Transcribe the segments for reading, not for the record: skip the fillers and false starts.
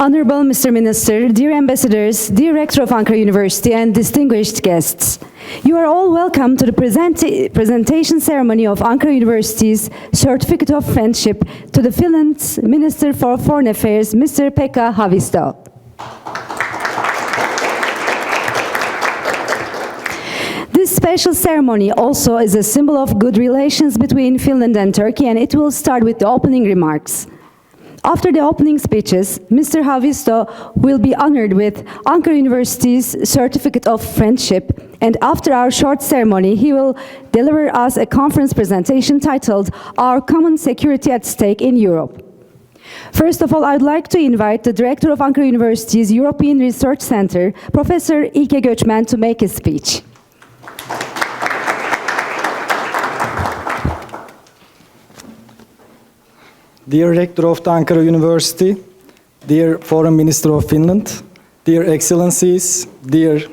Honorable Mr. Minister, dear ambassadors, dear Rector of Ankara University, and distinguished guests, you are all welcome to the presentation ceremony of Ankara University's Certificate of Friendship to the Finland's Minister for Foreign Affairs, Mr. Pekka Haavisto. This special ceremony also is a symbol of good relations between Finland and Turkey, and it will start with the opening remarks. After the opening speeches, Mr. Haavisto will be honored with Ankara University's Certificate of Friendship, and after our short ceremony, he will deliver us a conference presentation titled Our Common Security at Stake in Europe. First of all, I'd like to invite the Director of Ankara University's European Research Center, Professor İlke Göçmen, to make his speech. Dear Rector of the Ankara University, dear Foreign Minister of Finland, dear Excellencies, dear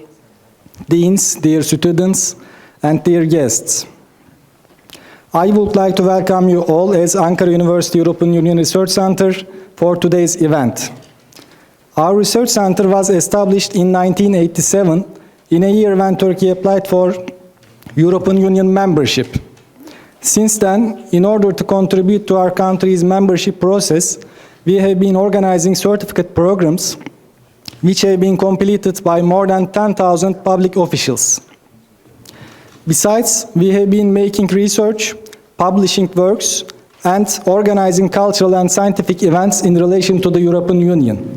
Deans, dear students, and dear guests. I would like to welcome you all as Ankara University European Union Research Center for today's event. Our research center was established in 1987 in a year when Turkey applied for European Union membership. Since then, in order to contribute to our country's membership process, we have been organizing certificate programs which have been completed by more than 10,000 public officials. Besides, we have been making research, publishing works, and organizing cultural and scientific events in relation to the European Union.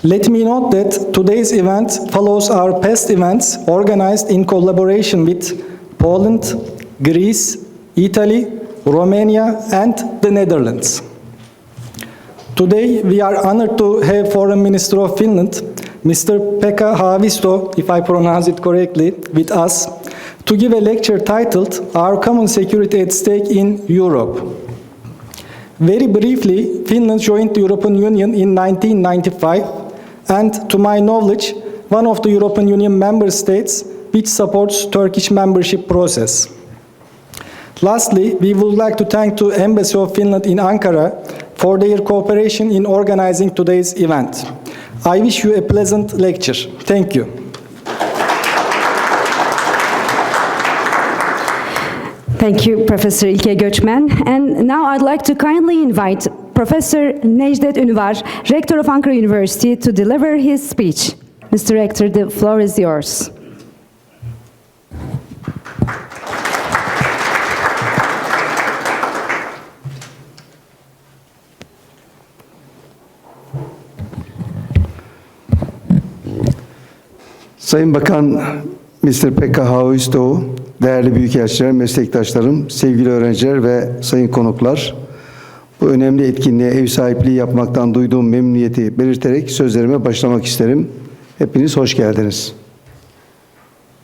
Let me note that today's event follows our past events organized in collaboration with Poland, Greece, Italy, Romania, and the Netherlands. Today, we are honored to have Foreign Minister of Finland, Mr. Pekka Haavisto, if I pronounce it correctly, with us, to give a lecture titled Our Common Security at Stake in Europe. Very briefly, Finland joined the European Union in 1995, and to my knowledge, one of the European Union member states which supports Turkish membership process. Lastly, we would like to thank the Embassy of Finland in Ankara for their cooperation in organizing today's event. I wish you a pleasant lecture. Thank you. Thank you, Professor İlke Göçmen. And now I'd like to kindly invite Professor Necdet Ünvar, Rector of Ankara University, to deliver his speech. Mr. Rector, the floor is yours. Sayın Bakan Mr. Pekka Haavisto, değerli büyükelçiler, meslektaşlarım, sevgili öğrenciler ve sayın konuklar, bu önemli etkinliğe ev sahipliği yapmaktan duyduğum memnuniyeti belirterek sözlerime başlamak isterim. Hepiniz hoş geldiniz.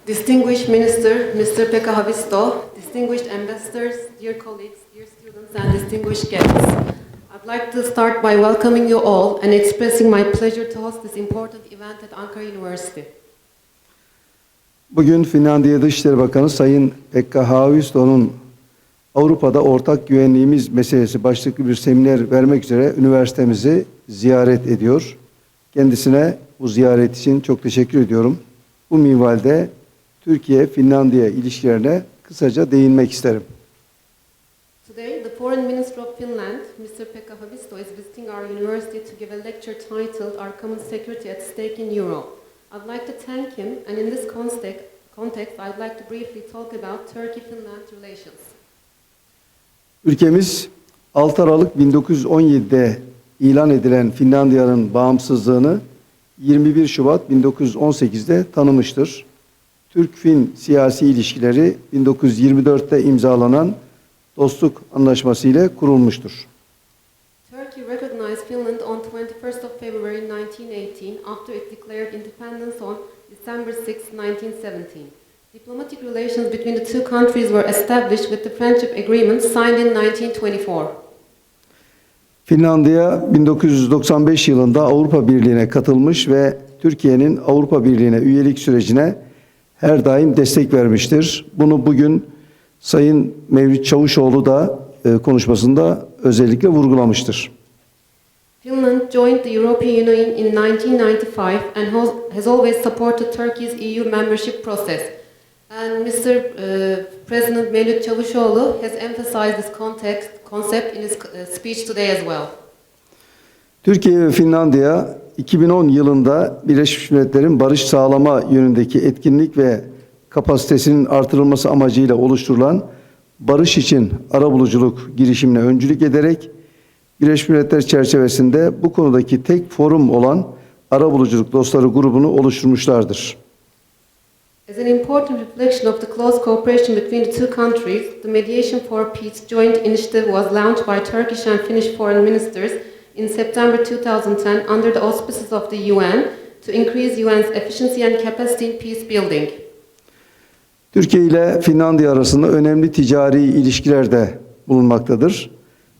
Distinguished Minister, Mr. Pekka Haavisto, distinguished ambassadors, dear colleagues, dear students, and distinguished guests. I'd like to start by welcoming you all and expressing my pleasure to host this important event at Ankara University. Bugün Finlandiya Dışişleri Bakanı Sayın Pekka Haavisto'nun Avrupa'da ortak güvenliğimiz meselesi başlıklı bir seminer vermek üzere üniversitemizi ziyaret ediyor. Kendisine bu ziyaret için çok teşekkür ediyorum. Bu minvalde Türkiye-Finlandiya ilişkilerine kısaca değinmek isterim. Today, the Foreign Minister of Finland, Mr. Pekka Haavisto, is visiting our university to give a lecture titled Our Common Security at Stake in Europe. I'd like to thank him, and in this context, I'd like to briefly talk about Turkey-Finland relations. Ülkemiz 6 Aralık 1917'de ilan edilen Finlandiya'nın bağımsızlığını 21 Şubat 1918'de tanımıştır. Türk-Fin siyasi ilişkileri 1924'te imzalanan dostluk anlaşması ile kurulmuştur. Turkey recognized Finland on 21st of February 1918 after it declared independence on December 6, 1917. Diplomatic relations between the two countries were established with the friendship agreement signed in 1924. Finlandiya 1995 yılında Avrupa Birliği'ne katılmış ve Türkiye'nin Avrupa Birliği'ne üyelik sürecine her daim destek vermiştir. Bunu bugün Sayın Mevlüt Çavuşoğlu da konuşmasında özellikle vurgulamıştır. Finland joined the European Union in 1995 and has always supported Turkey's EU membership process. And Mr. President Mevlut Çavuşoğlu has emphasized this concept in his speech today as well. Türkiye ve Finlandiya 2010 yılında Birleşmiş Milletler'in barış sağlama yönündeki etkinlik ve kapasitesinin artırılması amacıyla oluşturulan barış için arabuluculuk girişimine öncülük ederek Birleşmiş Milletler çerçevesinde bu konudaki tek forum olan Arabuluculuk Dostları grubunu oluşturmuşlardır. As an important reflection of the close cooperation between the two countries, the Mediation for Peace joint initiative was launched by Turkish and Finnish foreign ministers in September 2010 under the auspices of the UN to increase UN's efficiency and capacity in peace building. Türkiye ile Finlandiya arasında önemli ticari ilişkiler de bulunmaktadır.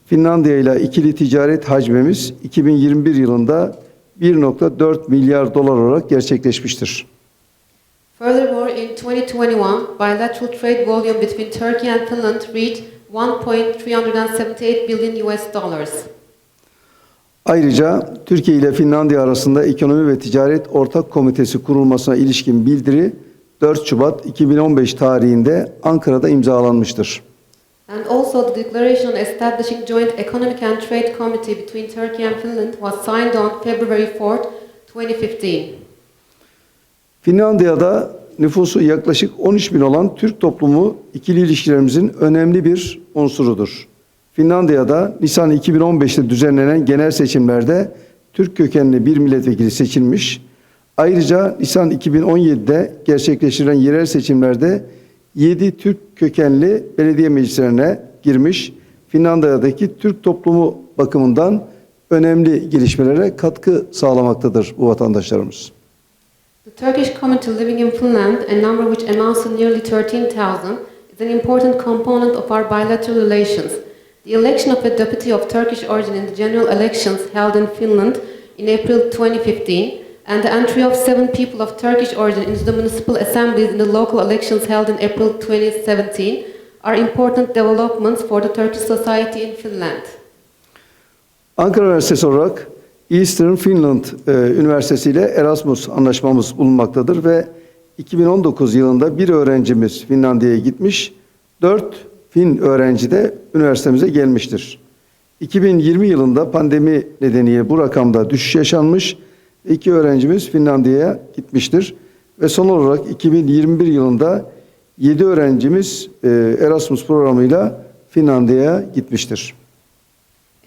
Finlandiya ile ikili ticaret hacmimiz 2021 yılında 1,4 milyar dolar olarak gerçekleşmiştir. Furthermore, in 2021, bilateral trade volume between Turkey and Finland reached 1.378 billion US dollars. Ayrıca Türkiye ile Finlandiya arasında Ekonomi ve Ticaret Ortak Komitesi kurulmasına ilişkin bildiri 4 Şubat 2015 tarihinde Ankara'da imzalanmıştır. And also the declaration on establishing joint economic and trade committee between Turkey and Finland was signed on February 4, 2015. Finlandiya'da nüfusu yaklaşık 13 bin olan Türk toplumu ikili ilişkilerimizin önemli bir unsurudur. Finlandiya'da Nisan 2015'te düzenlenen genel seçimlerde Türk kökenli bir milletvekili seçilmiş. Ayrıca Nisan 2017'de gerçekleştirilen yerel seçimlerde 7 Türk kökenli belediye meclislerine girmiş. Finlandiya'daki Türk toplumu bakımından önemli gelişmelere katkı sağlamaktadır bu vatandaşlarımız. The Turkish community living in Finland, a number which amounts to nearly 13,000, is an important component of our bilateral relations. The election of a deputy of Turkish origin in the general elections held in Finland in April 2015 and the entry of 7 people of Turkish origin into the municipal assemblies in the local elections held in April 2017 are important developments for the Turkish society in Finland. Ankara Üniversitesi olarak Eastern Finland Üniversitesi ile Erasmus anlaşmamız bulunmaktadır ve 2019 yılında bir öğrencimiz Finlandiya'ya gitmiş, 4 Fin öğrenci de üniversitemize gelmiştir. 2020 yılında pandemi nedeniyle bu rakamda düşüş yaşanmış, 2 öğrencimiz Finlandiya'ya gitmiştir. Ve son olarak 2021 yılında 7 öğrencimiz Erasmus programıyla Finlandiya'ya gitmiştir.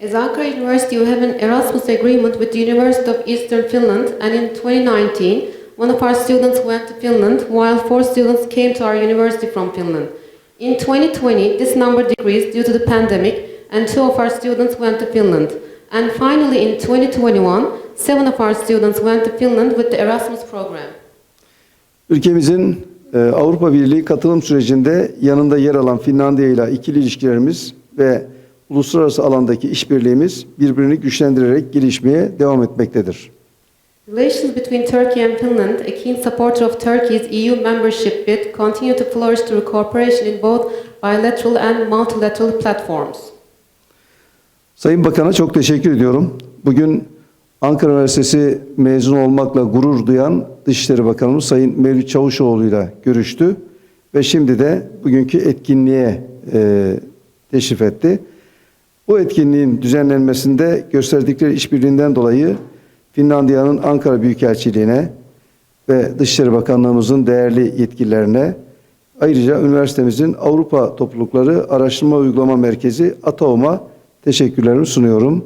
As Ankara University, we have an Erasmus agreement with the University of Eastern Finland, and in 2019, one of our students went to Finland, while 4 students came to our university from Finland. In 2020, this number decreased due to the pandemic, and 2 of our students went to Finland. And finally, in 2021, 7 of our students went to Finland with the Erasmus program. Ülkemizin Avrupa Birliği katılım sürecinde yanında yer alan Finlandiya ile ikili ilişkilerimiz ve uluslararası alandaki işbirliğimiz birbirini güçlendirerek gelişmeye devam etmektedir. Relations between Turkey and Finland, a keen supporter of Turkey's EU membership bid, continue to flourish through cooperation in both bilateral and multilateral platforms. Sayın Bakan'a çok teşekkür ediyorum. Bugün Ankara Üniversitesi mezun olmakla gurur duyan Dışişleri Bakanımız Sayın Mevlut Çavuşoğlu ile görüştü ve şimdi de bugünkü etkinliğe teşrif etti. Bu etkinliğin düzenlenmesinde gösterdikleri işbirliğinden dolayı Finlandiya'nın Ankara Büyükelçiliğine ve Dışişleri Bakanlığımızın değerli yetkililerine, ayrıca üniversitemizin Avrupa Toplulukları Araştırma Uygulama Merkezi ATAUM'a teşekkürlerimi sunuyorum.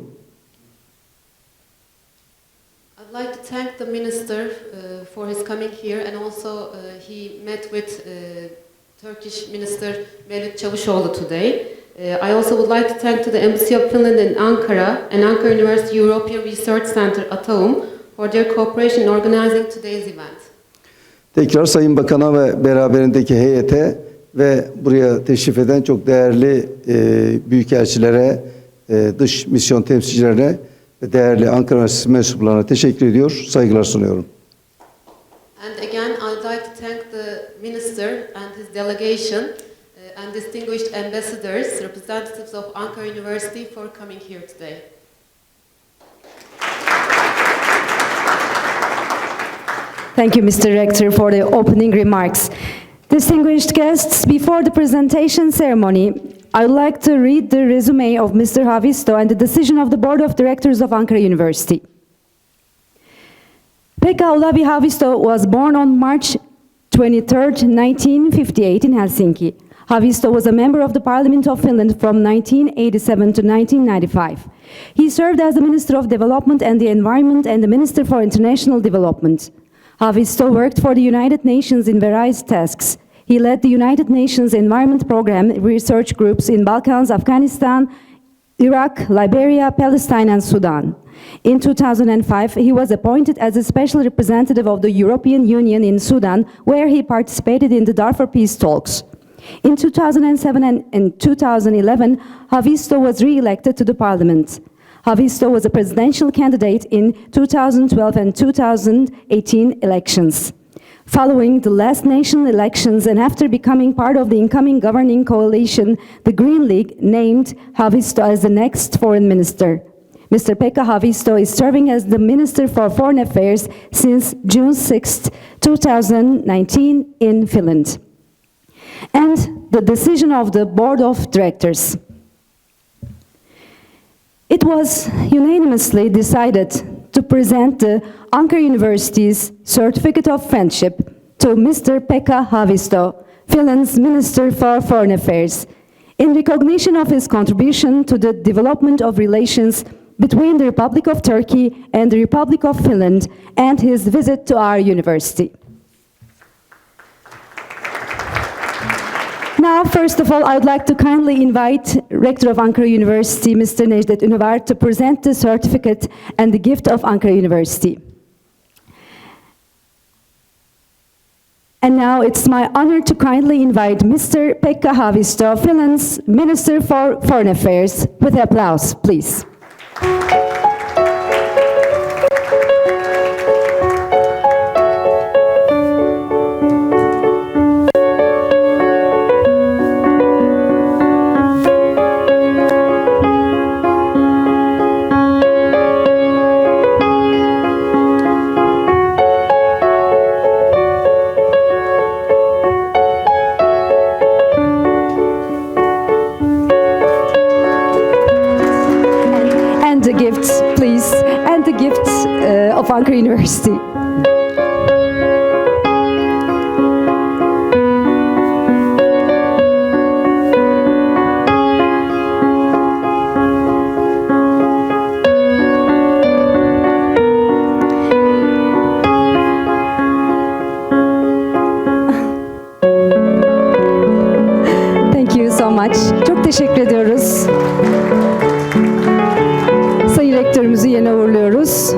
I'd like to thank the minister for his coming here, and also he met with Turkish Minister Mevlut Çavuşoğlu today. I also would like to thank to the Embassy of Finland in Ankara and Ankara University European Research Center ATAUM for their cooperation in organizing today's event. Tekrar Sayın Bakan'a ve beraberindeki heyete ve buraya teşrif eden çok değerli büyükelçilere, dış misyon temsilcilerine ve değerli Ankara Üniversitesi mensuplarına teşekkür ediyor, saygılar sunuyorum. And again, I'd like to thank the minister and his delegation and distinguished ambassadors, representatives of Ankara University for coming here today. Thank you, Mr. Rector, for the opening remarks. Distinguished guests, before the presentation ceremony, I would like to read the resume of Mr. Haavisto and the decision of the Board of Directors of Ankara University. Pekka Haavisto was born on March 23, 1958 in Helsinki. Haavisto was a member of the Parliament of Finland from 1987 to 1995. He served as the Minister of Development and the Environment and the Minister for International Development. Haavisto worked for the United Nations in various tasks. He led the United Nations Environment Programme research groups in Balkans, Afghanistan, Iraq, Liberia, Palestine, and Sudan. In 2005, he was appointed as a special representative of the European Union in Sudan, where he participated in the Darfur peace talks. In 2007 and 2011, Haavisto was re-elected to the parliament. Haavisto was a presidential candidate in 2012 and 2018 elections. Following the last national elections and after becoming part of the incoming governing coalition, the Green League named Haavisto as the next foreign minister. Mr. Pekka Haavisto is serving as the Minister for Foreign Affairs since June 6, 2019 in Finland. And the decision of the Board of Directors. It was unanimously decided to present the Ankara University's Certificate of Friendship to Mr. Pekka Haavisto, Finland's Minister for Foreign Affairs, in recognition of his contribution to the development of relations between the Republic of Turkey and the Republic of Finland and his visit to our university. Now, first of all, I would like to kindly invite Rector of Ankara University, Mr. Necdet Ünvar, to present the certificate and the gift of Ankara University. And now it's my honor to kindly invite Mr. Pekka Haavisto, Finland's Minister for Foreign Affairs, with applause, please. Of Ankara University. Thank you so much. Çok teşekkür ediyoruz. Sayın Rektörümüzü yine uğurluyoruz.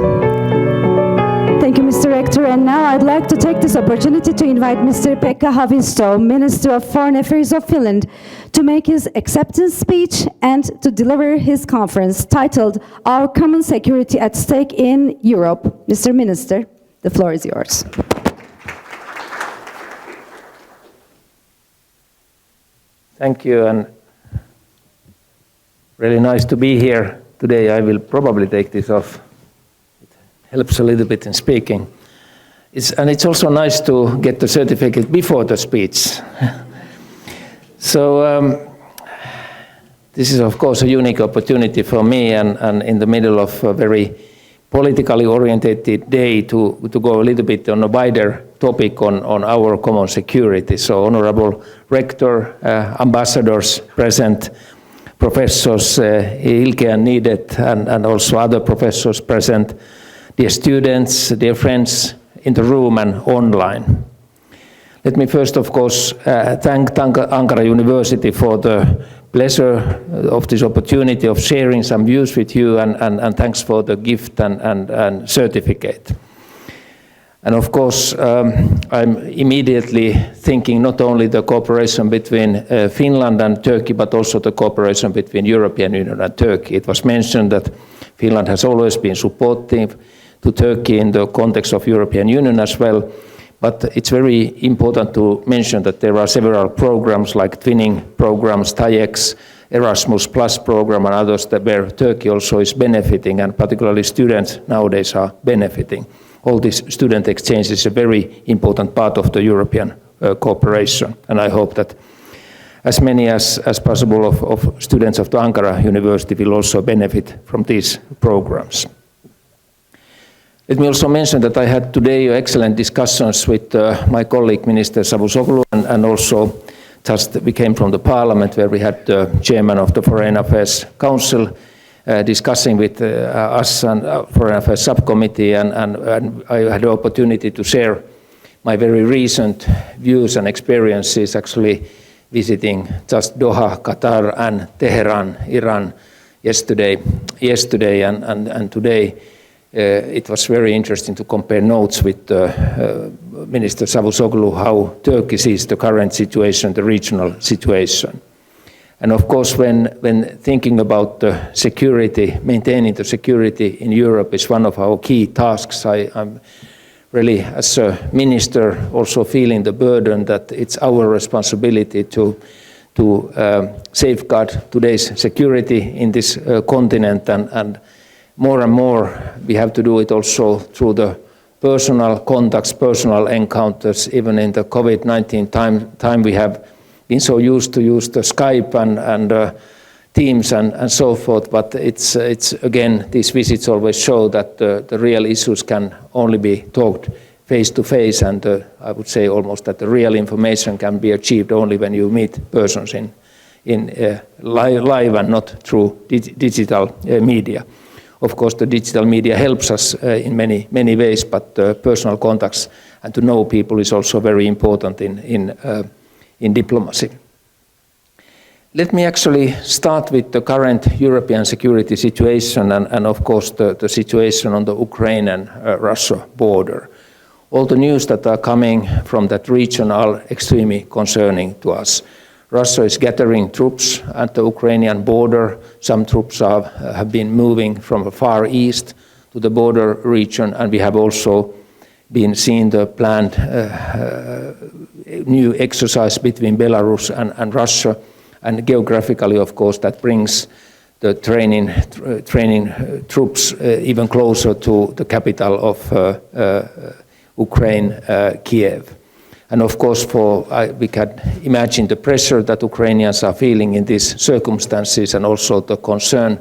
Thank you, Mr. Rector. And now I'd like to take this opportunity to invite Mr. Pekka Haavisto, Minister of Foreign Affairs of Finland, to make his acceptance speech and to deliver his conference titled Our Common Security at Stake in Europe. Mr. Minister, the floor is yours. Thank you, and really nice to be here today. I will probably take this off. Helps a little bit in speaking. It's also nice to get the certificate before the speech. So this is of course a unique opportunity for me and in the middle of a very politically oriented day to go a little bit on a wider topic on our common security. So honorable rector, ambassadors present, professors Ilke and Nidet and also other professors present, dear students, dear friends in the room and online. Let me first, of course, thank Ankara University for the pleasure of this opportunity of sharing some views with you, and thanks for the gift and certificate. And of course, I'm immediately thinking not only the cooperation between Finland and Turkey, but also the cooperation between European Union and Turkey. It was mentioned that Finland has always been supportive to Turkey in the context of European Union as well. But it's very important to mention that there are several programs like twinning programs, TAIEX, Erasmus Plus program and others where Turkey also is benefiting, and particularly students nowadays are benefiting. all this student exchange is a very important part of the European cooperation. And I hope that as many as possible of students of the Ankara University will also benefit from these programs. Let me also mention that I had today excellent discussions with my colleague Minister Çavuşoğlu, and also just we came from the Parliament where we had the chairman of the Foreign Affairs Council discussing with us and Foreign Affairs Subcommittee, and I had the opportunity to share my very recent views and experiences actually visiting just Doha, Qatar, and Tehran, Iran yesterday and today. It was very interesting to compare notes with Minister Çavuşoğlu how Turkey sees the current situation, the regional situation. And of course, when thinking about the security, maintaining the security in Europe is one of our key tasks. I'm really, as a minister, also feeling the burden that it's our responsibility to safeguard today's security in this continent, and more we have to do it also through the personal contacts, personal encounters. Even in the COVID-19 time we have been so used to use the Skype and Teams and so forth, but it's again, these visits always show that the real issues can only be talked face to face, and I would say almost that the real information can be achieved only when you meet persons in live and not through digital media. Of course, the digital media helps us in many ways, but personal contacts and to know people is also very important in diplomacy. Let me actually start with the current European security situation and of course the situation on the Ukraine and Russia border. All the news that are coming from that region are extremely concerning to us. Russia is gathering troops at the Ukrainian border. Some troops have been moving from the far east to the border region, and we have also been seeing the planned new exercise between Belarus and Russia. And geographically, of course, that brings the training troops even closer to the capital of Ukraine, Kiev. And of course, we can imagine the pressure that Ukrainians are feeling in these circumstances, and also the concern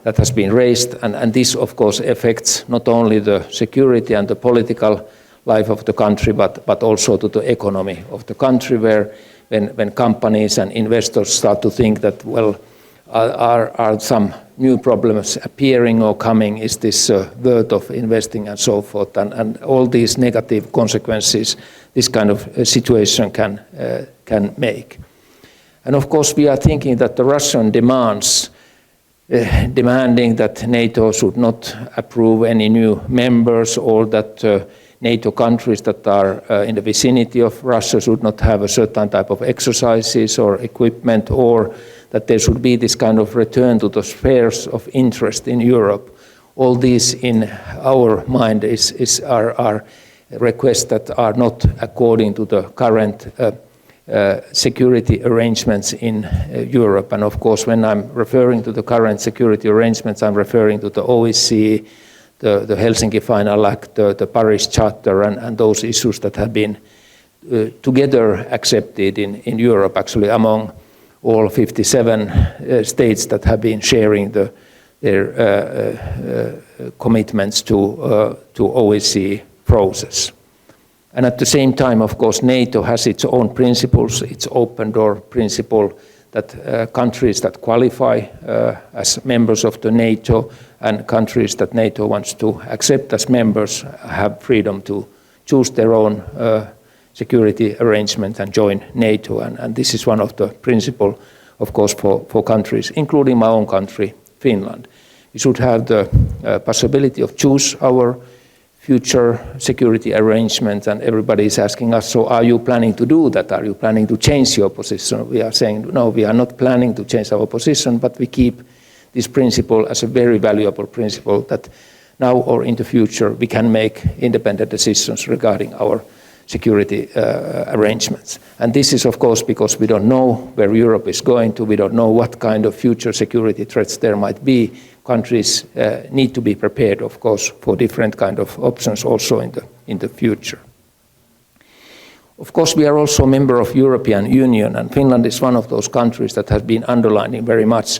that has been raised. And this, of course, affects not only the security and the political life of the country, but also to the economy of the country, where when companies and investors start to think that, well, are some new problems appearing or coming, is this worth of investing and so forth, and all these negative consequences this kind of situation can make. And of course we are thinking that the Russian demands, demanding that NATO should not approve any new members, or that NATO countries that are in the vicinity of Russia should not have a certain type of exercises or equipment, or that there should be this kind of return to the spheres of interest in Europe. All these in our mind are requests that are not according to the current security arrangements in Europe. And of course, when I'm referring to the current security arrangements, I'm referring to the OSCE, the Helsinki Final Act, the Paris Charter, and those issues that have been together accepted in Europe, actually among all 57 states that have been sharing their commitments to OSCE process. And at the same time, of course, NATO has its own principles, its open door principle, that countries that qualify as members of the NATO and countries that NATO wants to accept as members have freedom to choose their own security arrangement and join NATO. And this is one of the principles, of course, for countries, including my own country, Finland. We should have the possibility of choose our future security arrangements, and everybody is asking us, so are you planning to do that? Are you planning to change your position? We are saying, no, we are not planning to change our position, but we keep this principle as a very valuable principle that now or in the future we can make independent decisions regarding our security arrangements. And this is, of course, because we don't know where Europe is going to, we don't know what kind of future security threats there might be countries need to be prepared, of course, for different kind of options also in the future. Of course, we are also a member of European Union, and Finland is one of those countries that has been underlining very much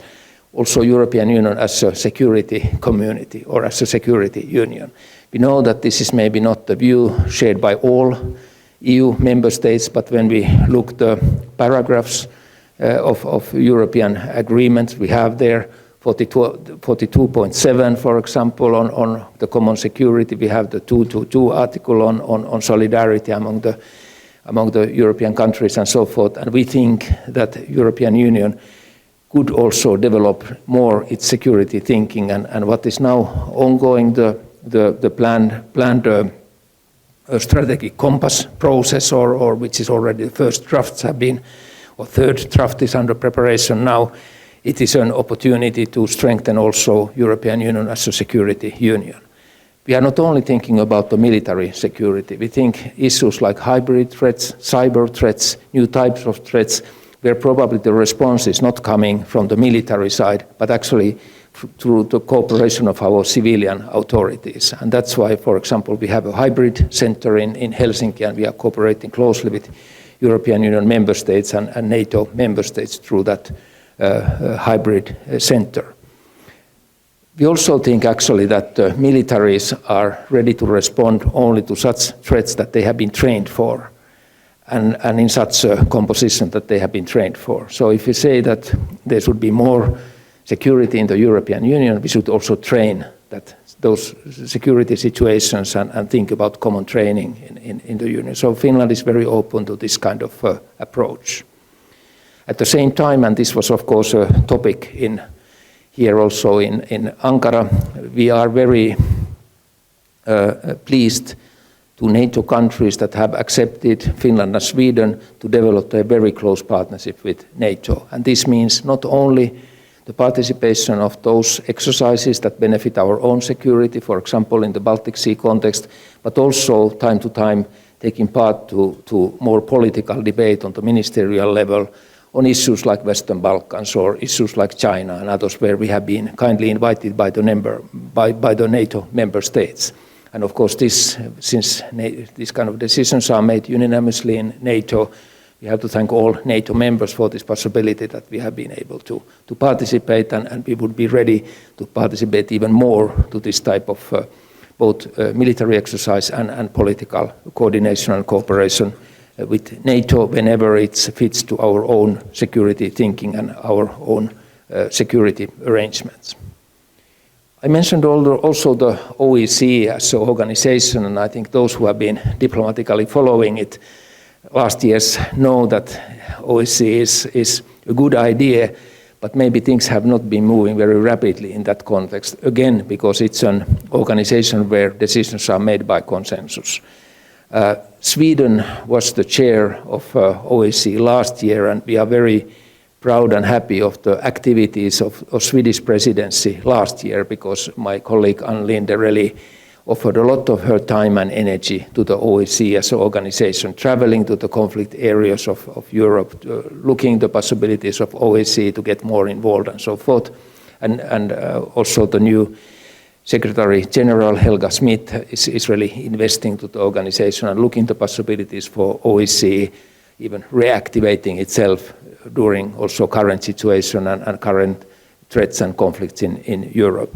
also European Union as a security community or as a security union. We know that this is maybe not the view shared by all EU member states, but when we look the paragraphs of European agreements, we have there 42.7, for example, on the common security. We have the 222 article on solidarity among the European countries and so forth. And we think that European Union could also develop more its security thinking. And what is now ongoing, the planned strategic compass process, or which is already the first drafts have been, or third draft is under preparation now. It is an opportunity to strengthen also European Union as a security union. We are not only thinking about the military security. We think issues like hybrid threats, cyber threats, new types of threats, where probably the response is not coming from the military side, but actually through the cooperation of our civilian authorities. And that's why, for example, we have a hybrid center in Helsinki, and we are cooperating closely with European Union member states and NATO member states through that hybrid center. We also think actually that the militaries are ready to respond only to such threats that they have been trained for, and in such a composition that they have been trained for. So if you say that there should be more security in the European Union, we should also train those security situations and think about common training in the Union. So Finland is very open to this kind of approach. At the same time, and this was of course a topic here also in Ankara, we are very pleased to NATO countries that have accepted Finland and Sweden to develop a very close partnership with NATO. And this means not only the participation of those exercises that benefit our own security, for example in the Baltic Sea context, but also time to time taking part to more political debate on the ministerial level on issues like Western Balkans or issues like China and others, where we have been kindly invited by the NATO member states. And of course, since these kind of decisions are made unanimously in NATO, we have to thank all NATO members for this possibility that we have been able to participate, and we would be ready to participate even more to this type of both military exercise and political coordination and cooperation with NATO whenever it fits to our own security thinking and our own security arrangements. I mentioned also the OSCE as an organization, and I think those who have been diplomatically following it last years know that OSCE is a good idea, but maybe things have not been moving very rapidly in that context, again, because it's an organization where decisions are made by consensus. Sweden was the chair of OSCE last year, and we are very proud and happy of the activities of Swedish presidency last year, because my colleague Ann Linde really offered a lot of her time and energy to the OSCE as an organization, traveling to the conflict areas of Europe, looking at the possibilities of OSCE to get more involved and so forth. And also the new Secretary General Helga Smith is really investing to the organization and looking at the possibilities for OSCE even reactivating itself during also current situation and current threats and conflicts in Europe.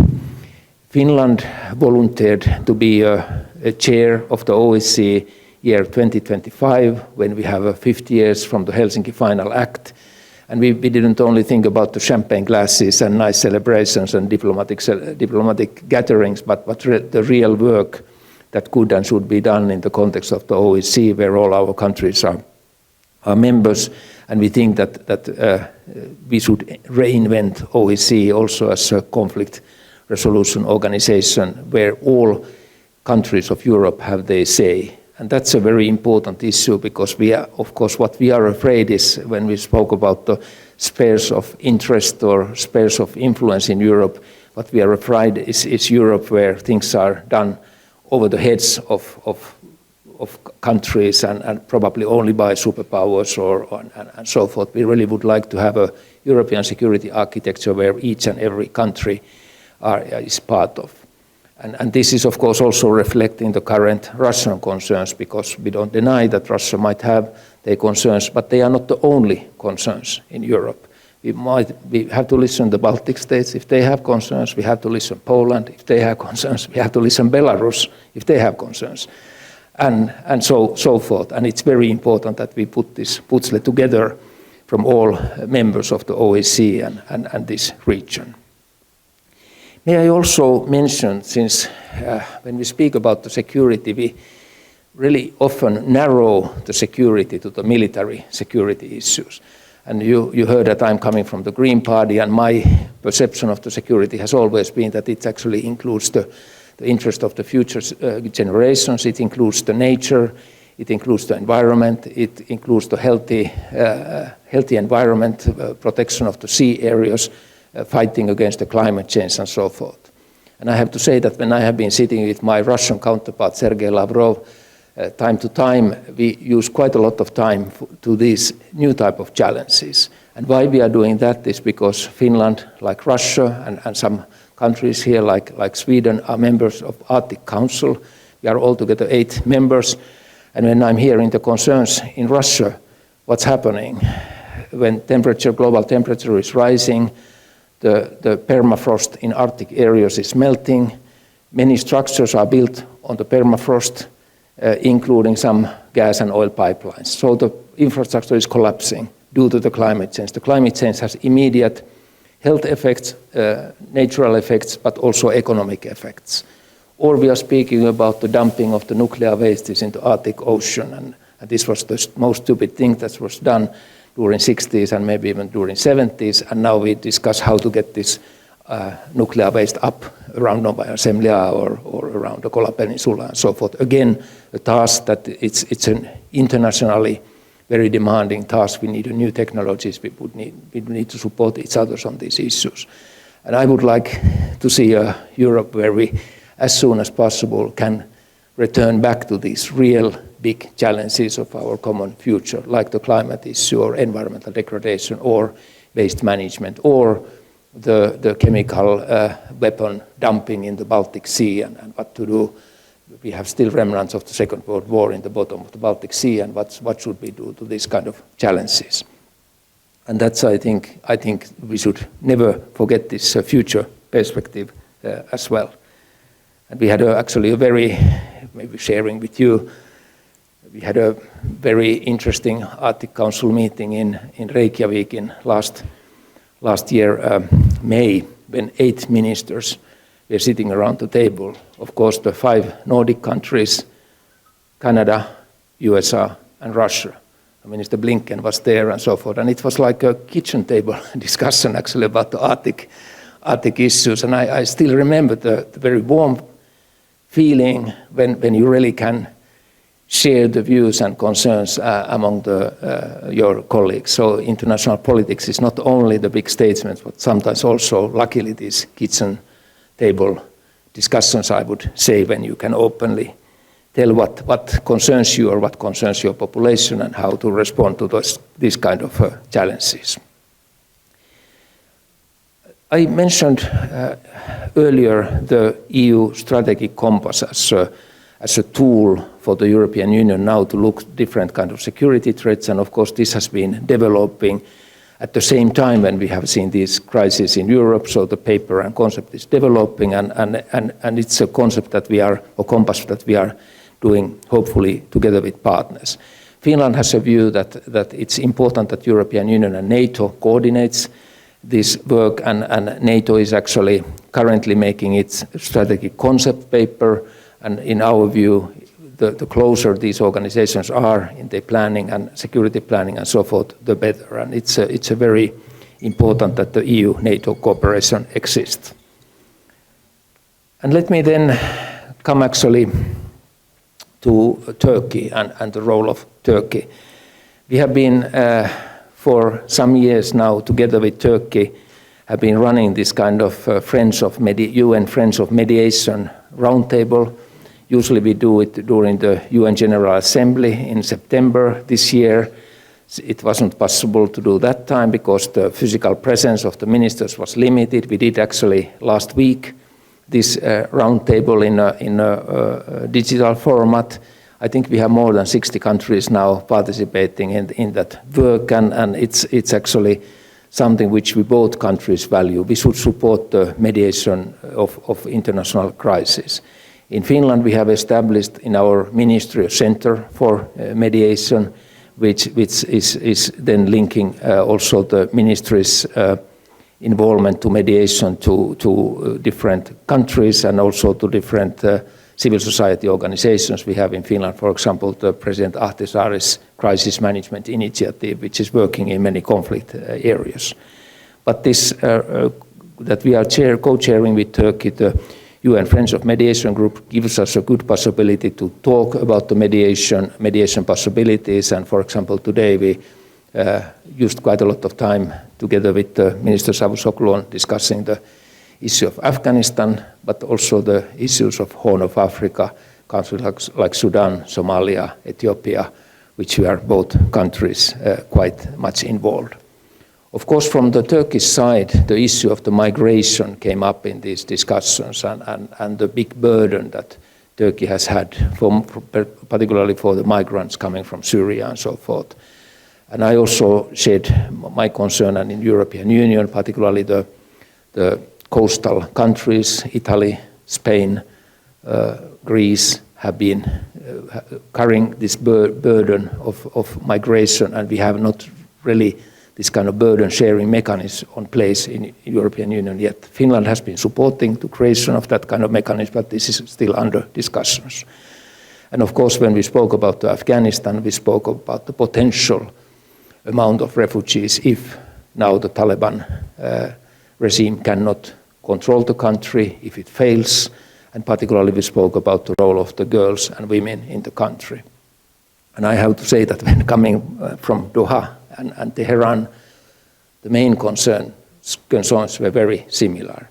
Finland volunteered to be a chair of the OSCE year 2025, when we have 50 years from the Helsinki Final Act. And we didn't only think about the champagne glasses and nice celebrations and diplomatic gatherings, but the real work that could and should be done in the context of the OSCE, where all our countries are members. And we think that we should reinvent OSCE also as a conflict resolution organization where all countries of Europe have their say. And that's a very important issue, because we are, of course, what we are afraid is, when we spoke about the spheres of interest or spheres of influence in Europe, what we are afraid is Europe where things are done over the heads of countries and probably only by superpowers and so forth. We really would like to have a European security architecture where each and every country is part of. And this is, of course, also reflecting the current Russian concerns, because we don't deny that Russia might have their concerns, but they are not the only concerns in Europe. We have to listen to the Baltic states if they have concerns. We have to listen to Poland if they have concerns. We have to listen to Belarus if they have concerns, and so forth. And it's very important that we put this puzzle together from all members of the OSCE and this region. May I also mention, since when we speak about the security, we really often narrow the security to the military security issues. And you heard that I'm coming from the Green Party, and my perception of the security has always been that it actually includes the interest of the future generations, it includes the nature, it includes the environment, it includes the healthy environment, protection of the sea areas, fighting against the climate change and so forth. And I have to say that when I have been sitting with my Russian counterpart, Sergei Lavrov, time to time, we use quite a lot of time to these new type of challenges. And why we are doing that is because Finland, like Russia, and some countries here, like Sweden, are members of Arctic Council. We are altogether 8 members. And when I'm hearing the concerns in Russia, what's happening? When global temperature is rising, the permafrost in Arctic areas is melting. Many structures are built on the permafrost, including some gas and oil pipelines. So the infrastructure is collapsing due to the climate change. The climate change has immediate health effects, natural effects, but also economic effects. Or we are speaking about the dumping of the nuclear wastes into the Arctic Ocean, and this was the most stupid thing that was done during 60s and maybe even during 70s, and now we discuss how to get this nuclear waste up around Novaya Zemlya or around the Kola Peninsula and so forth. Again, a task that it's an internationally very demanding task. We need new technologies. We need to support each other on these issues. And I would like to see a Europe where we, as soon as possible, can return back to these real big challenges of our common future, like the climate issue or environmental degradation or waste management or the chemical weapon dumping in the Baltic Sea and what to do. We have still remnants of the Second World War in the bottom of the Baltic Sea, and what should we do to these kind of challenges? And that's, I think we should never forget this future perspective as well. And we had actually a very, maybe sharing with you, we had a very interesting Arctic Council meeting in Reykjavik in last year, May, when 8 ministers were sitting around the table. Of course, the 5 Nordic countries, Canada, USA, and Russia. Minister Blinken was there and so forth. And it was like a kitchen table discussion actually about the Arctic issues. And I still remember the very warm feeling when you really can share the views and concerns among your colleagues. So international politics is not only the big statements, but sometimes also, luckily, these kitchen table discussions, I would say, when you can openly tell what concerns you or what concerns your population and how to respond to these kind of challenges. I mentioned earlier the EU strategic compass as a tool for the European Union now to look at different kind of security threats, and of course this has been developing at the same time when we have seen these crises in Europe. So the paper and concept is developing, and it's a concept that we are, or compass that we are doing hopefully together with partners. Finland has a view that it's important that European Union and NATO coordinates this work, and NATO is actually currently making its strategic concept paper, and in our view, the closer these organizations are in their planning and security planning and so forth, the better. And it's a very important that the EU-NATO cooperation exists. And let me then come actually to Turkey and the role of Turkey. We have been for some years now, together with Turkey, have been running this kind of UN Friends of Mediation roundtable. Usually we do it during the UN General Assembly in September this year. It wasn't possible to do that time because the physical presence of the ministers was limited. We did actually last week this roundtable in a digital format. I think we have more than 60 countries now participating in that work, and it's actually something which we both countries value. We should support the mediation of international crises. In Finland, we have established in our ministry a center for mediation, which is then linking also the ministry's involvement to mediation to different countries and also to different civil society organizations. We have in Finland, for example, the President Ahtisaari's Crisis Management Initiative, which is working in many conflict areas. But this, that we are co-chairing with Turkey, the UN Friends of Mediation Group, gives us a good possibility to talk about the mediation possibilities. And for example, today we used quite a lot of time together with Minister Çavuşoğlu on discussing the issue of Afghanistan, but also the issues of Horn of Africa, countries like Sudan, Somalia, Ethiopia, which we are both countries quite much involved. Of course, from the Turkish side, the issue of the migration came up in these discussions and the big burden that Turkey has had, particularly for the migrants coming from Syria and so forth. And I also shared my concern, and in European Union, particularly the coastal countries, Italy, Spain, Greece, have been carrying this burden of migration, and we have not really this kind of burden sharing mechanism on place in European Union yet. Finland has been supporting the creation of that kind of mechanism, but this is still under discussions. And of course, when we spoke about Afghanistan, we spoke about the potential amount of refugees if now the Taliban regime cannot control the country, if it fails, and particularly we spoke about the role of the girls and women in the country. And I have to say that when coming from Doha and Tehran, the main concerns were very similar.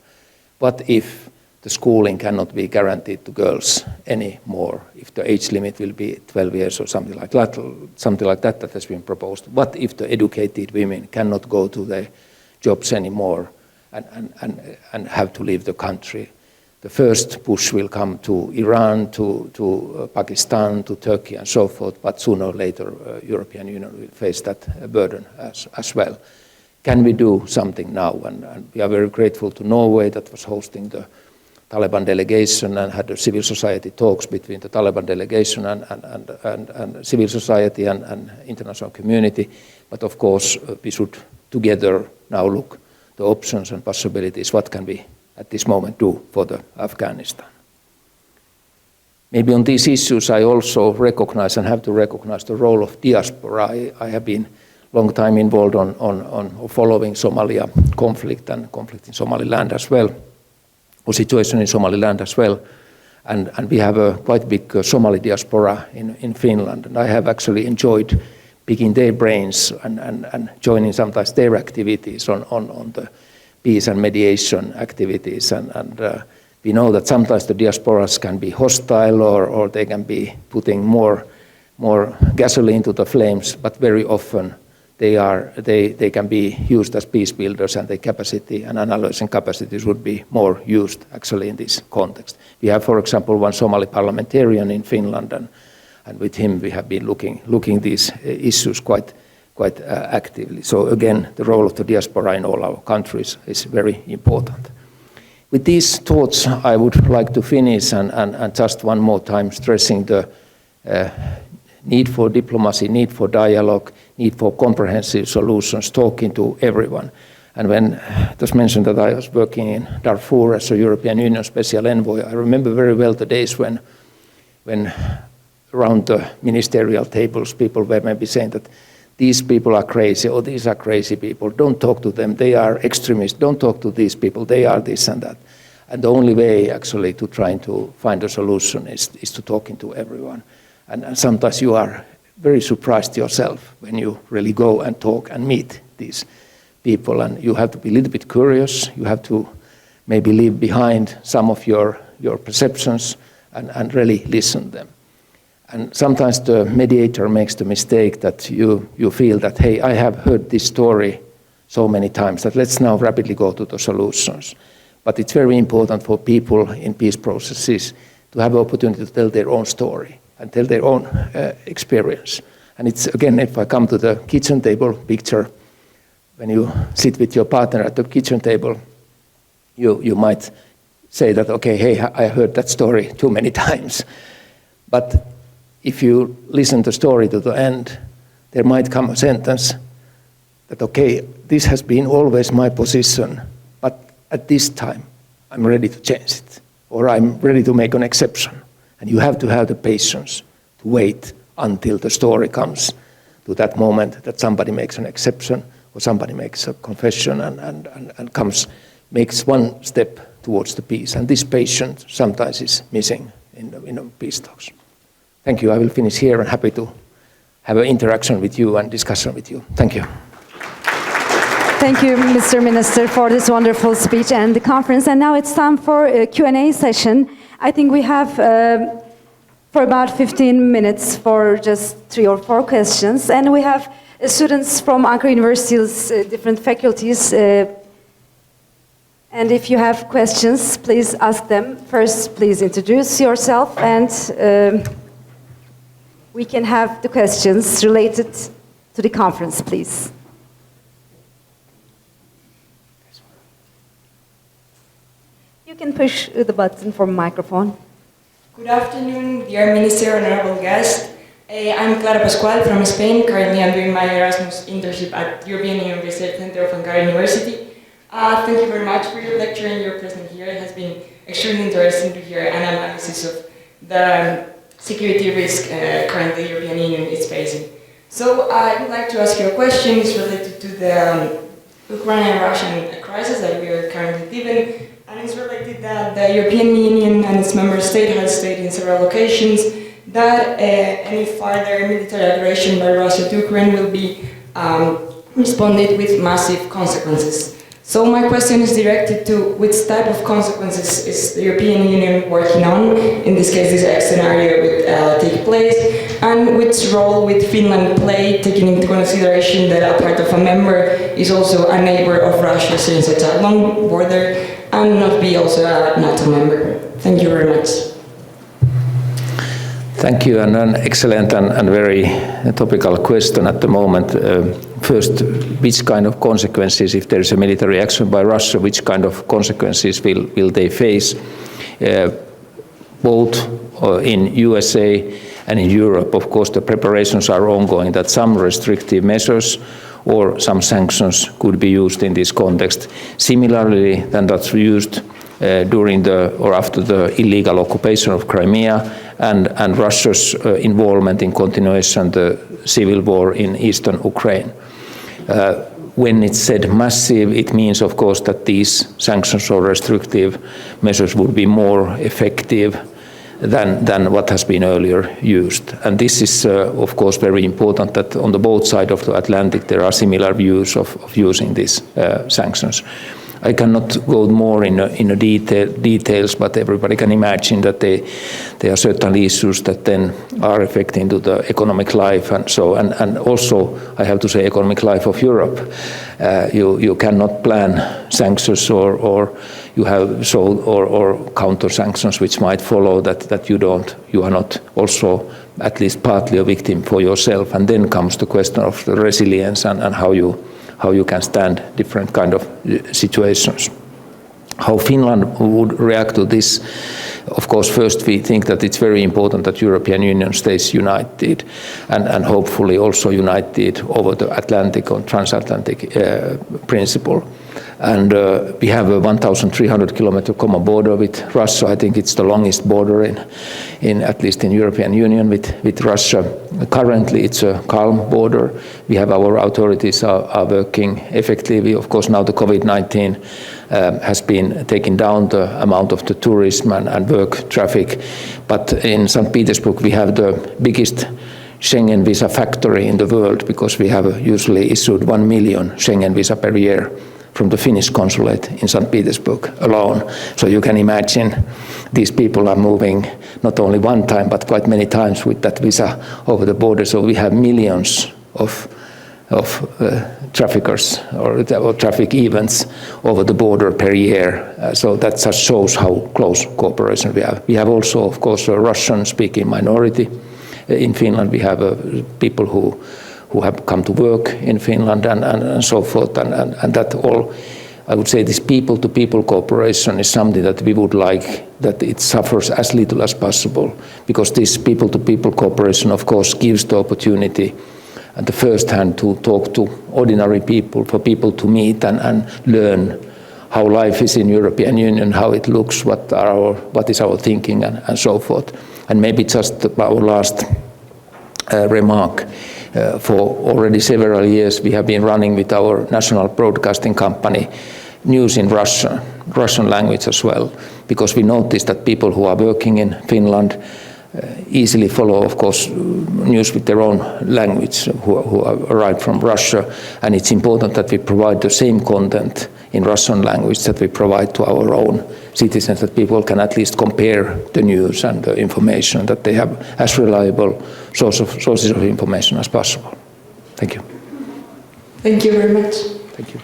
What if the schooling cannot be guaranteed to girls anymore, if the age limit will be 12 years or something like that that has been proposed? What if the educated women cannot go to their jobs anymore and have to leave the country? The first push will come to Iran, to Pakistan, to Turkey and so forth, but sooner or later European Union will face that burden as well. Can we do something now? And we are very grateful to Norway that was hosting the Taliban delegation and had the civil society talks between the Taliban delegation and civil society and international community. But of course we should together now look the options and possibilities. What can we at this moment do for the Afghanistan? Maybe on these issues I also recognize and have to recognize the role of diaspora. I have been long time involved on following Somalia conflict and conflict in Somaliland as well, or situation in Somaliland as well. And we have a quite big Somali diaspora in Finland. And I have actually enjoyed picking their brains and joining sometimes their activities on the peace and mediation activities. And we know that sometimes the diasporas can be hostile or they can be putting more gasoline to the flames, but very often they can be used as peace builders, and their capacity and analyzing capacities would be more used actually in this context. We have, for example, one Somali parliamentarian in Finland, and with him we have been looking these issues quite actively. So again, the role of the diaspora in all our countries is very important. With these thoughts, I would like to finish and just one more time stressing the need for diplomacy, need for dialogue, need for comprehensive solutions, talking to everyone. And when it was mentioned that I was working in Darfur as a European Union Special Envoy, I remember very well the days when around the ministerial tables people were maybe saying that these people are crazy, or these are crazy people, don't talk to them, they are extremists, don't talk to these people, they are this and that. And the only way actually to trying to find a solution is to talking to everyone. And sometimes you are very surprised yourself when you really go and talk and meet these people, and you have to be a little bit curious, you have to maybe leave behind some of your perceptions and really listen to them. And sometimes the mediator makes the mistake that you feel that, hey, I have heard this story so many times that let's now rapidly go to the solutions. But it's very important for people in peace processes to have the opportunity to tell their own story and tell their own experience. And it's, again, if I come to the kitchen table picture, when you sit with your partner at the kitchen table, you might say that, okay, hey, I heard that story too many times. But if you listen to the story to the end, there might come a sentence that, okay, this has been always my position, but at this time, I'm ready to change it, or I'm ready to make an exception. And you have to have the patience to wait until the story comes to that moment that somebody makes an exception, or somebody makes a confession and makes one step towards the peace. And this patience sometimes is missing in peace talks. Thank you. I will finish here and happy to have an interaction with you and discussion with you. Thank you. Thank you, Mr. Minister, for this wonderful speech and the conference. And now it's time for a Q&A session. I think we have for about 15 minutes for just 3 or 4 questions. And we have students from Ankara University's different faculties. And if you have questions, please ask them. First, please introduce yourself, and we can have the questions related to the conference, please. You can push the button for microphone. Good afternoon, dear Minister, honorable guest. I'm Clara Pascual from Spain. Currently, I'm doing my Erasmus internship at European University Center of Ankara University. Thank you very much for your lecture and your presence here. It has been extremely interesting to hear an analysis of the security risk currently the European Union is facing. So I would like to ask you a question. It's related to the Ukrainian-Russian crisis that we are currently living. And it's related that the European Union and its member state has stated in several occasions that any further military aggression by Russia to Ukraine will be responded with massive consequences. So my question is directed to which type of consequences is the European Union working on, in this case this scenario would take place, and which role would Finland play, taking into consideration that a part of a member is also a neighbor of Russia, since it's a long border, and not be also a NATO member. Thank you very much. Thank you, and an excellent and very topical question at the moment. First, which kind of consequences, if there is a military action by Russia, which kind of consequences will they face, both in USA and in Europe? Of course, the preparations are ongoing that some restrictive measures or some sanctions could be used in this context, similarly than that's used during or after the illegal occupation of Crimea and Russia's involvement in continuation of the civil war in eastern Ukraine. When it's said massive, it means, of course, that these sanctions or restrictive measures would be more effective than what has been earlier used. And this is, of course, very important that on the both sides of the Atlantic there are similar views of using these sanctions. I cannot go more in details, but everybody can imagine that there are certain issues that then are affecting to the economic life and so, and also I have to say economic life of Europe. You cannot plan sanctions or you have or counter sanctions which might follow that you are not also at least partly a victim for yourself, and then comes the question of the resilience and how you can stand different kind of situations. How Finland would react to this? Of course, first we think that it's very important that European Union stays united and hopefully also united over the Atlantic or transatlantic principle. And we have a 1,300 kilometer common border with Russia. I think it's the longest border in at least in European Union with Russia. Currently it's a calm border. We have our authorities are working effectively. Of course now the COVID-19 has been taking down the amount of the tourism and work traffic. But in St. Petersburg we have the biggest Schengen visa factory in the world, because we have usually issued 1 million Schengen visa per year from the Finnish consulate in St. Petersburg alone. So you can imagine these people are moving not only one time, but quite many times with that visa over the border. So we have millions of traffickers or traffic events over the border per year. So that just shows how close cooperation we have. We have also, of course, a Russian-speaking minority in Finland. We have people who have come to work in Finland and so forth, and that all, I would say, this people-to-people cooperation is something that we would like that it suffers as little as possible, because this people-to-people cooperation, of course, gives the opportunity at the first hand to talk to ordinary people, for people to meet and learn how life is in European Union, how it looks, what is our thinking, and so forth. And maybe just our last remark. For already several years we have been running with our national broadcasting company news in Russian language as well, because we noticed that people who are working in Finland easily follow, of course, news with their own language who arrived from Russia, and it's important that we provide the same content in Russian language that we provide to our own citizens, that people can at least compare the news and the information, that they have as reliable sources of information as possible. Thank you. Thank you very much. Thank you.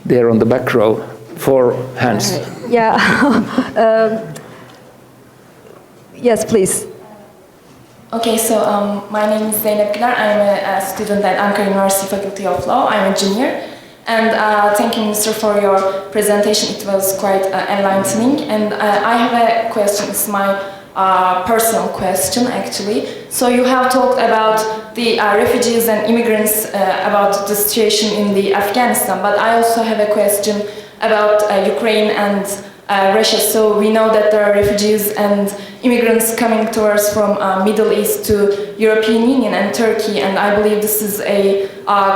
There on the back row, 4 hands. Yeah. Yes, please. Okay, so my name is Zeynep Güler. I'm a student at Ankara University Faculty of Law. I'm a junior. And thank you, Minister, for your presentation. It was quite enlightening. And I have a question. It's my personal question, actually. So you have talked about the refugees and immigrants, about the situation in the Afghanistan. But I also have a question about Ukraine and Russia. So we know that there are refugees and immigrants coming to us from Middle East to European Union and Turkey, and I believe this is a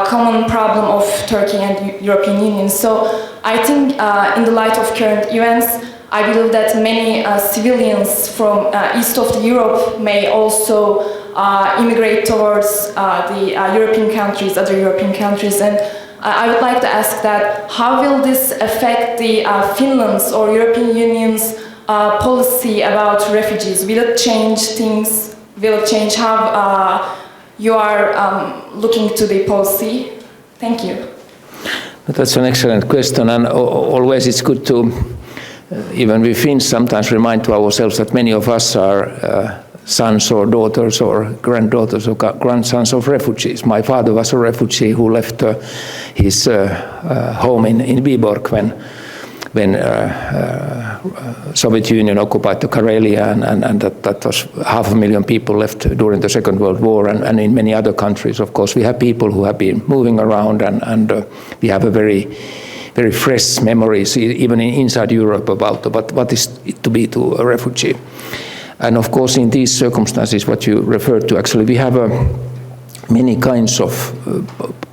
common problem of Turkey and European Union. So I think in the light of current events, I believe that many civilians from east of Europe may also immigrate towards the European countries, other European countries, and I would like to ask that how will this affect the Finland's or European Union's policy about refugees? Will it change things? Will it change how you are looking to the policy? Thank you. That's an excellent question, and always it's good to, even we Finns, sometimes remind to ourselves that many of us are sons or daughters or granddaughters or grandsons of refugees. My father was a refugee who left his home in Viborg when Soviet Union occupied the Karelia, and that was 500,000 people left during the Second World War, and in many other countries. Of course, we have people who have been moving around, and we have a very fresh memories, even inside Europe, about what is it to be to a refugee. And of course, in these circumstances, what you referred to, actually, we have many kinds of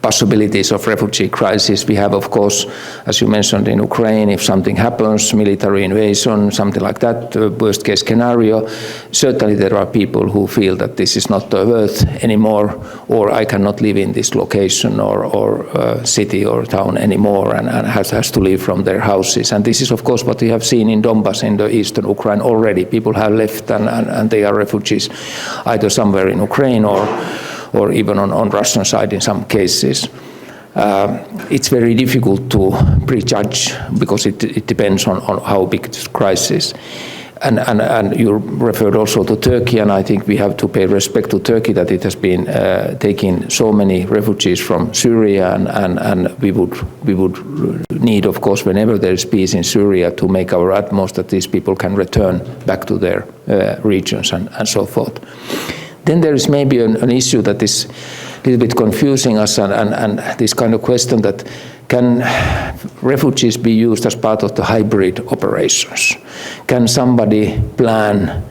possibilities of refugee crisis. We have, of course, as you mentioned, in Ukraine, if something happens, military invasion, something like that, worst case scenario, certainly there are people who feel that this is not the earth anymore, or I cannot live in this location or city or town anymore, and has to leave from their houses. And this is, of course, what we have seen in Donbass, in the eastern Ukraine already. People have left and they are refugees, either somewhere in Ukraine or even on Russian side in some cases. It's very difficult to prejudge, because it depends on how big this crisis. And you referred also to Turkey, and I think we have to pay respect to Turkey that it has been taking so many refugees from Syria, and we would need, of course, whenever there is peace in Syria, to make our utmost that these people can return back to their regions and so forth. Then there is maybe an issue that is a little bit confusing us, and this kind of question that can refugees be used as part of the hybrid operations? Can somebody plan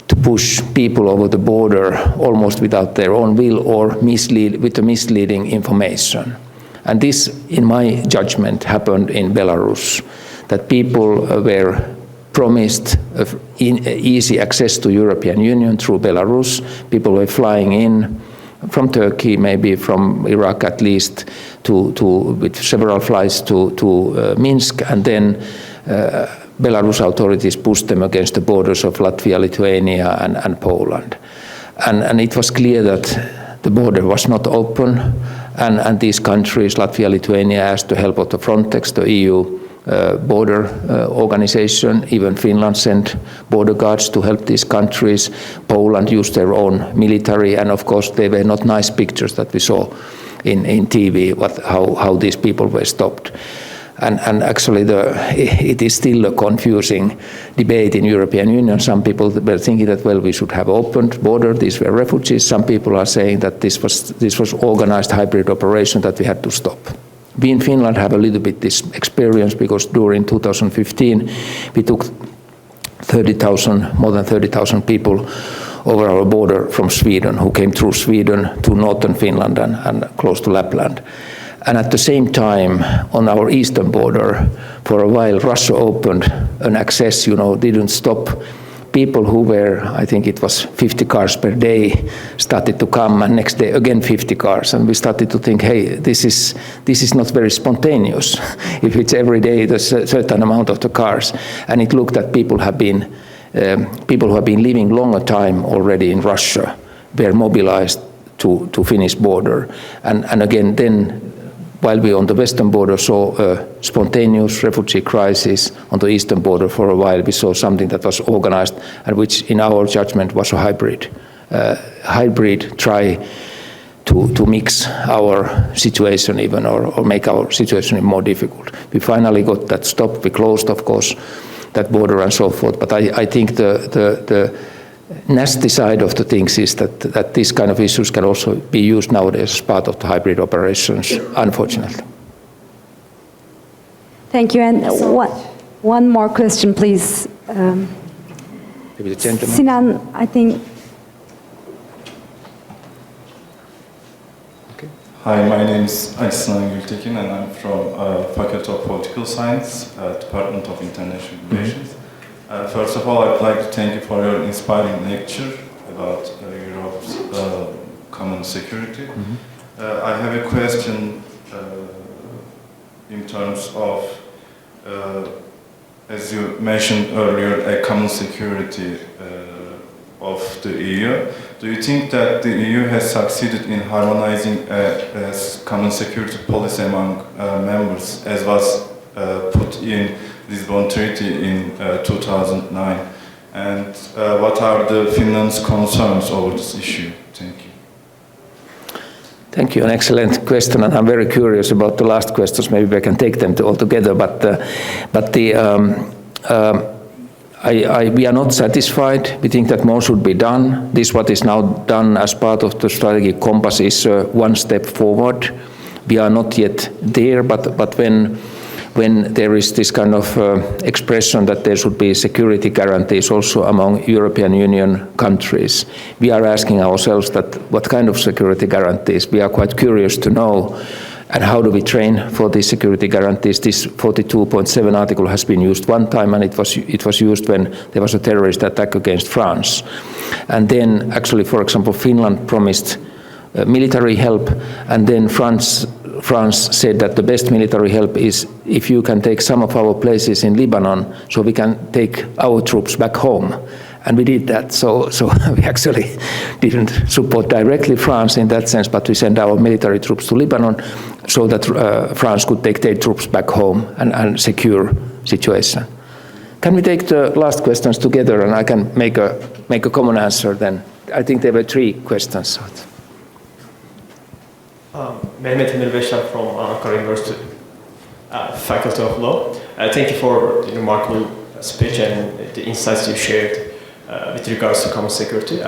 to push people over the border almost without their own will, or with the misleading information? And this, in my judgment, happened in Belarus, that people were promised easy access to European Union through Belarus. People were flying in from Turkey, maybe from Iraq at least, with several flights to Minsk, and then Belarus authorities pushed them against the borders of Latvia, Lithuania, and Poland. And it was clear that the border was not open, and these countries, Latvia, Lithuania, asked the help of the Frontex, the EU border organization. Even Finland sent border guards to help these countries. Poland used their own military, and of course they were not nice pictures that we saw in TV, how these people were stopped. And actually it is still a confusing debate in European Union. Some people were thinking that, well, we should have opened border, these were refugees. Some people are saying that this was organized hybrid operation that we had to stop. We in Finland have a little bit this experience because during 2015 we took more than 30,000 people over our border from Sweden, who came through Sweden to northern Finland and close to Lapland. And at the same time, on our eastern border, for a while Russia opened an access, didn't stop. People who were, I think it was 50 cars per day, started to come, and next day again 50 cars. And we started to think, hey, this is not very spontaneous. If it's every day, there's a certain amount of the cars. And it looked at people who have been living longer time already in Russia, were mobilized to Finnish border. And again, then, while we on the western border saw a spontaneous refugee crisis, on the eastern border for a while we saw something that was organized and which in our judgment was a hybrid try to mix our situation even or make our situation more difficult. We finally got that stopped. We closed, of course, that border and so forth. But I think the nasty side of the things is that these kind of issues can also be used nowadays as part of the hybrid operations, unfortunately. Thank you. And one more question, please. Maybe the gentleman. Sinan, I think. Okay. Hi, my name is Sinan Gültekin, and I'm from Faculty of Political Science, Department of International Relations. First of all, I'd like to thank you for your inspiring lecture about Europe's common security. I have a question in terms of, as you mentioned earlier, a common security of the EU. Do you think that the EU has succeeded in harmonizing a common security policy among members, as was put in Lisbon Treaty in 2009, and what are the Finland's concerns over this issue? Thank you. Thank you, an excellent question, and I'm very curious about the last questions. Maybe I can take them all together, we are not satisfied. We think that more should be done. This, what is now done as part of the strategic compass, is one step forward. We are not yet there, but when there is this kind of expression that there should be security guarantees also among European Union countries, we are asking ourselves that what kind of security guarantees. We are quite curious to know, and how do we train for these security guarantees. This 42.7 article has been used one time, and it was used when there was a terrorist attack against France. And then actually, for example, Finland promised military help, and then France said that the best military help is if you can take some of our places in Lebanon, so we can take our troops back home. And we did that, so we actually didn't support directly France in that sense, but we sent our military troops to Lebanon so that France could take their troops back home and secure situation. Can we take the last questions together, and I can make a common answer then? I think there were 3 questions. Mehmet Mirveshan from Ankara University, Faculty of Law. Thank you for the remarkable speech and the insights you shared with regards to common security.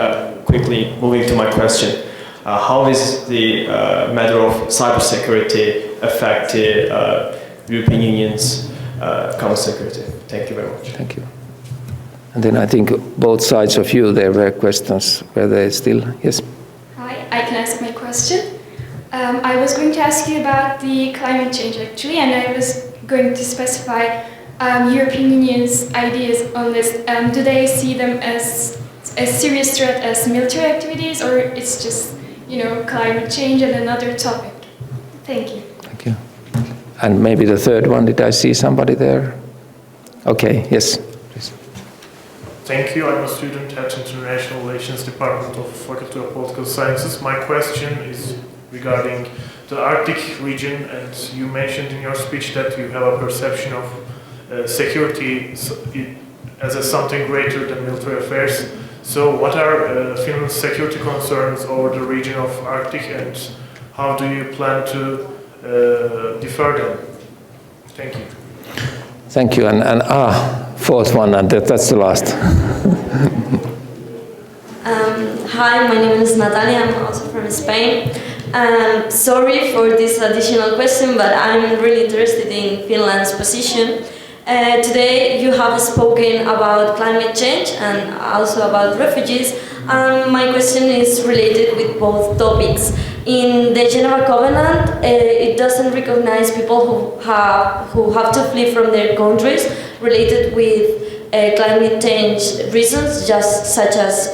Quickly moving to my question, how is the matter of cybersecurity affect the European Union's common security? Thank you very much. Thank you. And then I think both sides of you, there were questions. Were they still? Yes. Hi, I can ask my question. I was going to ask you about the climate change actually, and I was going to specify European Union's ideas on this. Do they see them as a serious threat as military activities, or it's just, climate change and another topic. Thank you. Thank you. And maybe the third one, did I see somebody there? Okay, yes, please. Thank you. I'm a student at International Relations Department of Faculty of Political Sciences. My question is regarding the Arctic region, and you mentioned in your speech that you have a perception of security as something greater than military affairs. So what are Finland's security concerns over the region of Arctic, and how do you plan to defer them? Thank you. Thank you. And fourth one, and that's the last. Hi, my name is Natalia. I'm also from Spain. Sorry for this additional question, but I'm really interested in Finland's position. Today you have spoken about climate change and also about refugees. My question is related with both topics. In the Geneva Covenant, it doesn't recognize people who have to flee from their countries related with climate change reasons, just such as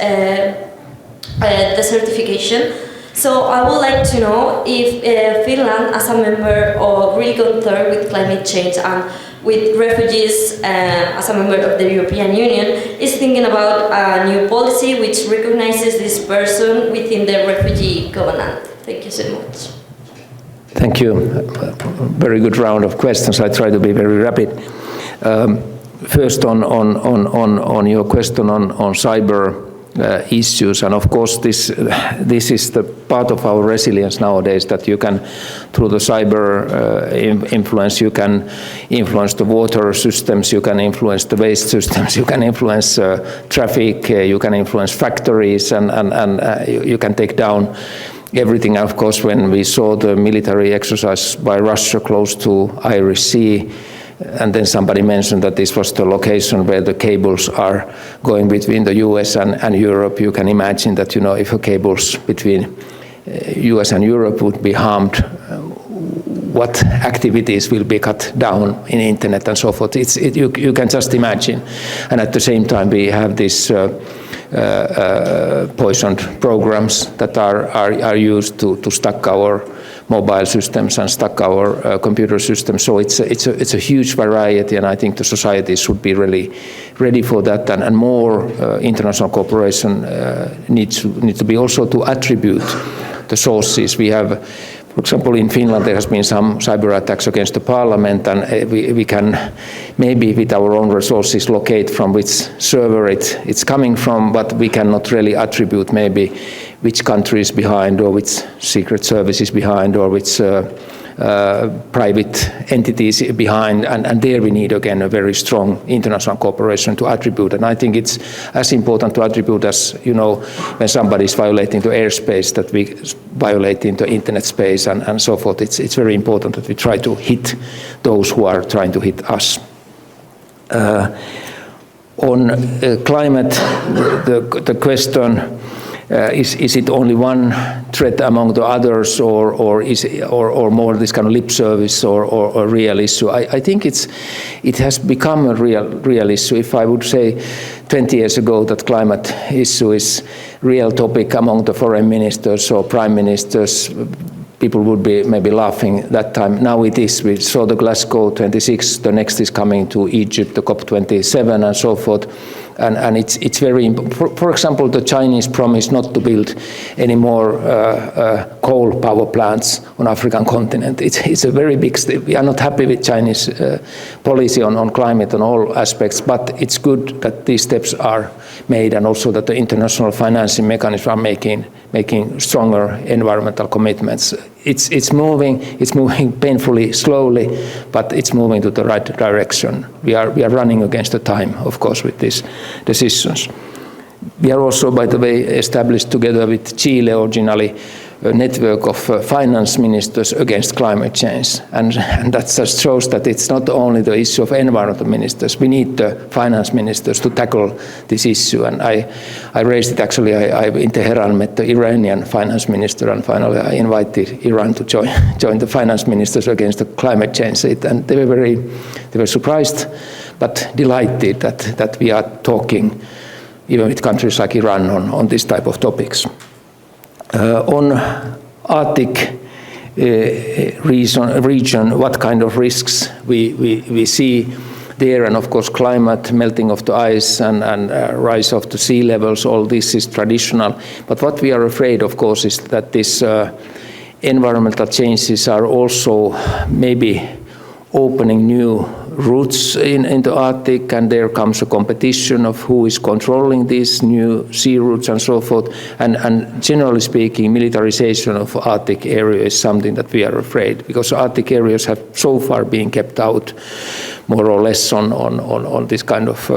desertification. So I would like to know if Finland, as a member or really concerned with climate change and with refugees as a member of the European Union, is thinking about a new policy which recognizes this person within the Refugee Covenant. Thank you so much. Thank you. Very good round of questions. I try to be very rapid. First on your question on cyber issues, and of course this is the part of our resilience nowadays, that you can, through the cyber influence, you can influence the water systems, you can influence the waste systems, you can influence traffic, you can influence factories, and you can take down everything. Of course, when we saw the military exercise by Russia close to Irish Sea, and then somebody mentioned that this was the location where the cables are going between the US and Europe. You can imagine that, if the cables between US and Europe would be harmed, what activities will be cut down in internet and so forth. You can just imagine. And at the same time, we have these poisoned programs that are used to stuck our mobile systems and stuck our computer systems. So it's a huge variety, and I think the society should be really ready for that, and more international cooperation needs to be also to attribute the sources. We have, for example, in Finland there has been some cyber attacks against the parliament, and we can maybe with our own resources locate from which server it's coming from, but we cannot really attribute maybe which country is behind, or which secret service is behind, or which private entities behind, and there we need again a very strong international cooperation to attribute. And I think it's as important to attribute as, when somebody is violating the airspace, that we violate into internet space and so forth. It's very important that we try to hit those who are trying to hit us. On climate, the question, is it only one threat among the others, or more this kind of lip service or real issue? I think it has become a real issue. If I would say 20 years ago that climate issue is real topic among the foreign ministers or prime ministers, people would be maybe laughing that time. Now it is. We saw the Glasgow 26, the next is coming to Egypt, the COP27 and so forth. And it's very important. For example, the Chinese promise not to build any more coal power plants on African continent. It's a very big step. We are not happy with Chinese policy on climate on all aspects, but it's good that these steps are made, and also that the international financing mechanisms are making stronger environmental commitments. It's moving painfully slowly, but it's moving to the right direction. We are running against the time, of course, with these decisions. We are also, by the way, established together with Chile originally a network of finance ministers against climate change, and that just shows that it's not only the issue of environmental ministers. We need the finance ministers to tackle this issue, and I raised it actually. I in Tehran met the Iranian finance minister, and finally I invited Iran to join the finance ministers against the climate change. And they were surprised but delighted that we are talking even with countries like Iran on this type of topics. On Arctic region, what kind of risks we see there, and of course climate, melting of the ice and rise of the sea levels, all this is traditional. But what we are afraid, of course, is that these environmental changes are also maybe opening new routes in the Arctic, and there comes a competition of who is controlling these new sea routes and so forth. And generally speaking, militarization of Arctic area is something that we are afraid, because Arctic areas have so far been kept out more or less on this kind of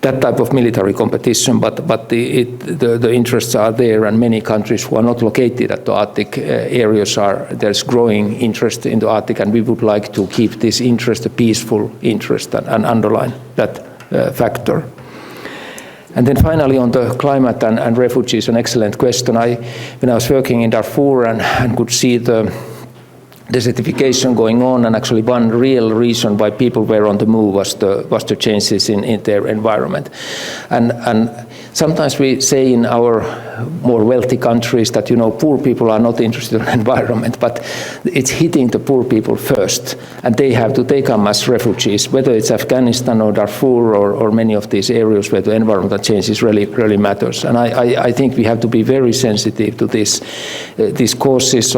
that type of military competition, but the interests are there, and many countries who are not located at the Arctic areas there's growing interest in the Arctic, and we would like to keep this interest a peaceful interest and underline that factor. And then finally on the climate and refugees, an excellent question. When I was working in Darfur and could see the desertification going on, and actually one real reason why people were on the move was the changes in their environment. And sometimes we say in our more wealthy countries that, you know, poor people are not interested in environment, but it's hitting the poor people first, and they come as refugees, whether it's Afghanistan or Darfur or many of these areas where the environmental changes really matters. And I think we have to be very sensitive to these causes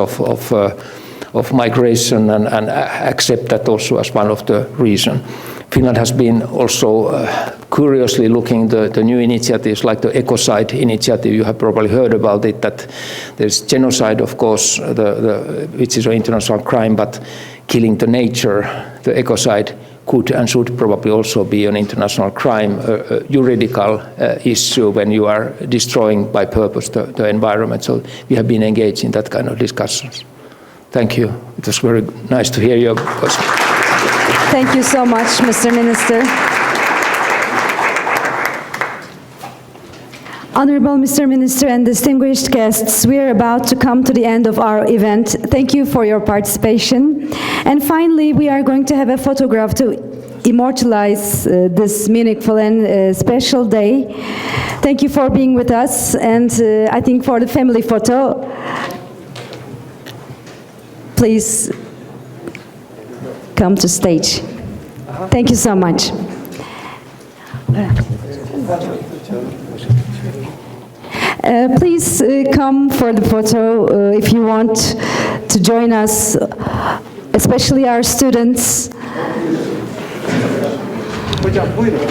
of migration and accept that also as one of the reasons. Finland has been also curiously looking the new initiatives like the ecocide initiative. You have probably heard about it, that there's genocide, of course, which is an international crime, but killing the nature, the ecocide, could and should probably also be an international crime, a juridical issue when you are destroying by purpose the environment. So we have been engaged in that kind of discussions. Thank you. It was very nice to hear your question. Thank you so much, Mr. Minister. Honorable Mr. Minister and distinguished guests, we are about to come to the end of our event. Thank you for your participation. And finally, we are going to have a photograph to immortalize this meaningful and special day. Thank you for being with us, and I think for the family photo, please come to stage. Thank you so much. Please come for the photo if you want to join us, especially our students. Hocam buyurun.